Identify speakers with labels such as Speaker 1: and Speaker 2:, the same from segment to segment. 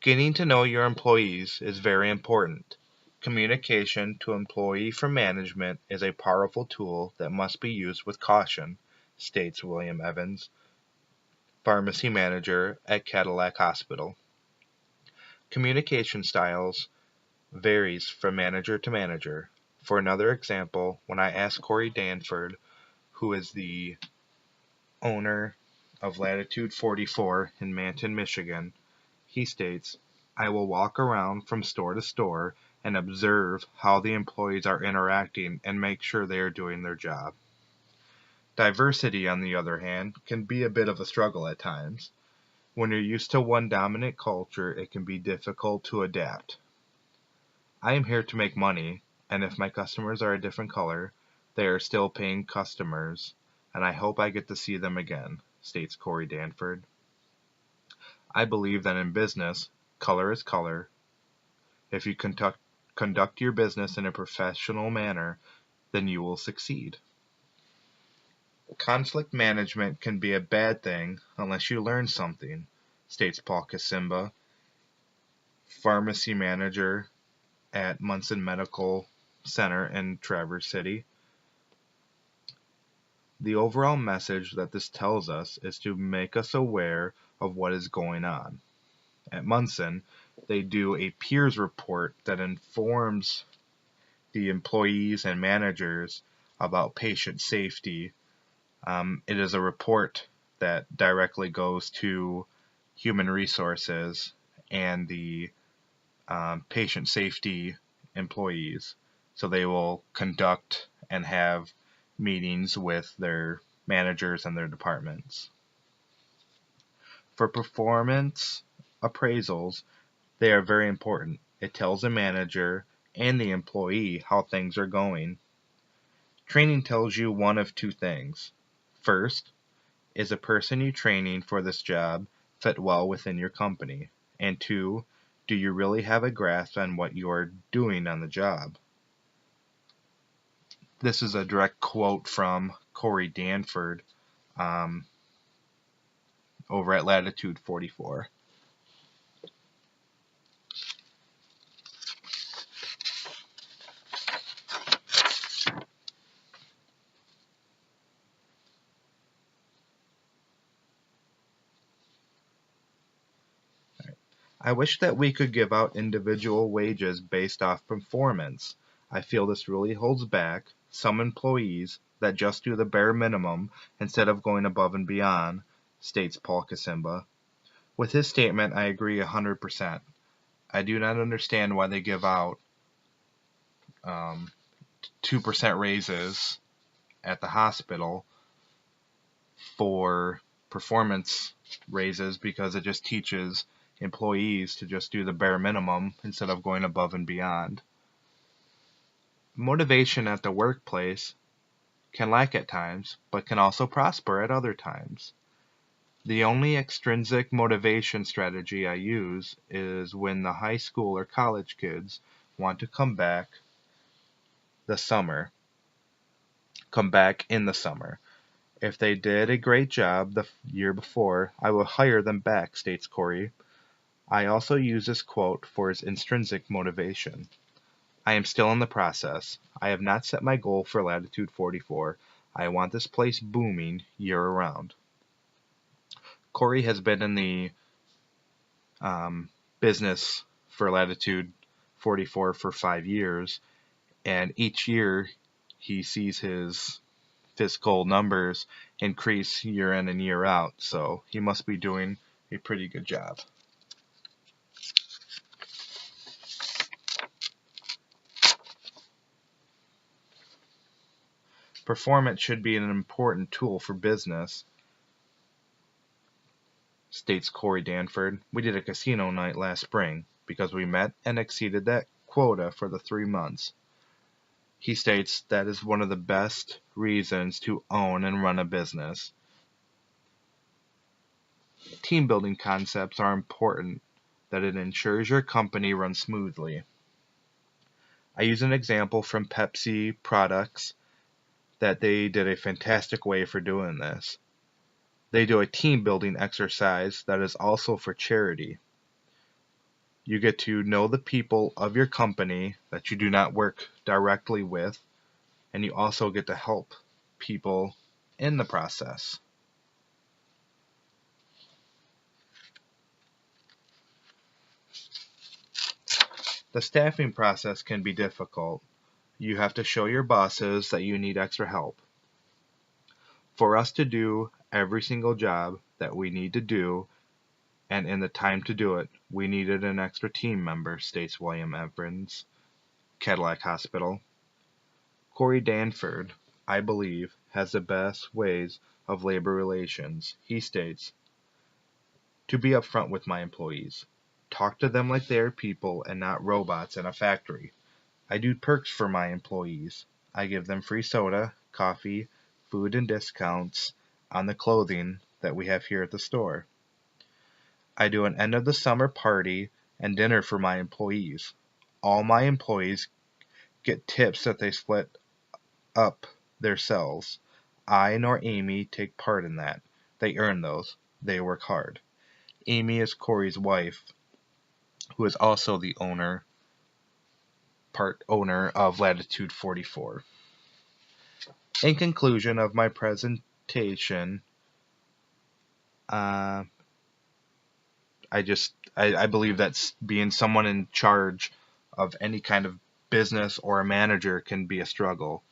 Speaker 1: Getting to know your employees is very important. Communication to employee from management is a powerful tool that must be used with caution, states William Evans, pharmacy manager at Cadillac Hospital. Communication styles varies from manager to manager. For another example, when I asked Corey Danford, who is the owner of Latitude 44 in Manton, Michigan, he states, I will walk around from store to store and observe how the employees are interacting and make sure they are doing their job. Diversity, on the other hand, can be a bit of a struggle at times. When you're used to one dominant culture, it can be difficult to adapt. I am here to make money, and if my customers are a different color, they are still paying customers, and I hope I get to see them again, states Corey Danford. I believe that in business, color is color. If you conduct your business in a professional manner, then you will succeed. Conflict management can be a bad thing unless you learn something, states Paul Kasimba, pharmacy manager at Munson Medical Center in Traverse City. The overall message that this tells us is to make us aware of what is going on. At Munson, they do a peers report that informs the employees and managers about patient safety. It is a report that directly goes to human resources and the patient safety employees. So they will conduct and have meetings with their managers and their departments. For performance appraisals, they are very important. It tells the manager and the employee how things are going. Training tells you one of two things. First, is the person you training for this job fit well within your company? And two, do you really have a grasp on what you are doing on the job? This is a direct quote from Corey Danford over at Latitude 44. I wish that we could give out individual wages based off performance. I feel this really holds back some employees that just do the bare minimum instead of going above and beyond, states Paul Kasimba. With his statement, I agree 100%. I do not understand why they give out 2% raises at the hospital for performance raises because it just teaches employees to just do the bare minimum instead of going above and beyond. Motivation at the workplace can lack at times, but can also prosper at other times. The only extrinsic motivation strategy I use is when the high school or college kids want to come back in the summer. If they did a great job the year before, I will hire them back, states Corey. I also use this quote for his intrinsic motivation. I am still in the process. I have not set my goal for Latitude 44. I want this place booming year-round. Corey has been in the business for Latitude 44 for 5 years, and each year he sees his fiscal numbers increase year in and year out, so he must be doing a pretty good job. Performance should be an important tool for business, states Corey Danford. We did a casino night last spring because we met and exceeded that quota for the 3 months. He states that is one of the best reasons to own and run a business. Team building concepts are important, that it ensures your company runs smoothly. I use an example from Pepsi products that they did a fantastic way for doing this. They do a team building exercise that is also for charity. You get to know the people of your company that you do not work directly with, and you also get to help people in the process. The staffing process can be difficult. You have to show your bosses that you need extra help. For us to do every single job that we need to do and in the time to do it, we needed an extra team member, states William Evans, Cadillac Hospital. Corey Danford, I believe, has the best ways of labor relations. He states, to be upfront with my employees. Talk to them like they are people and not robots in a factory. I do perks for my employees. I give them free soda, coffee, food, and discounts on the clothing that we have here at the store. I do an end of the summer party and dinner for my employees. All my employees get tips that they split up themselves. I nor Amy take part in that. They earn those. They work hard. Amy is Corey's wife, who is also the part owner of Latitude 44. In conclusion of my presentation, uh, I believe that being someone in charge of any kind of business or a manager can be a struggle.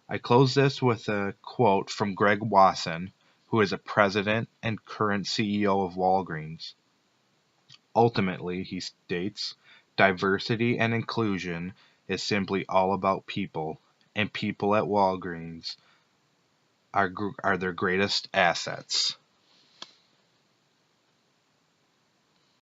Speaker 1: I close this with a quote from Greg Wasson, who is a president and current CEO of Walgreens. Ultimately, he states, diversity and inclusion is simply all about people, and people at Walgreens are their greatest assets.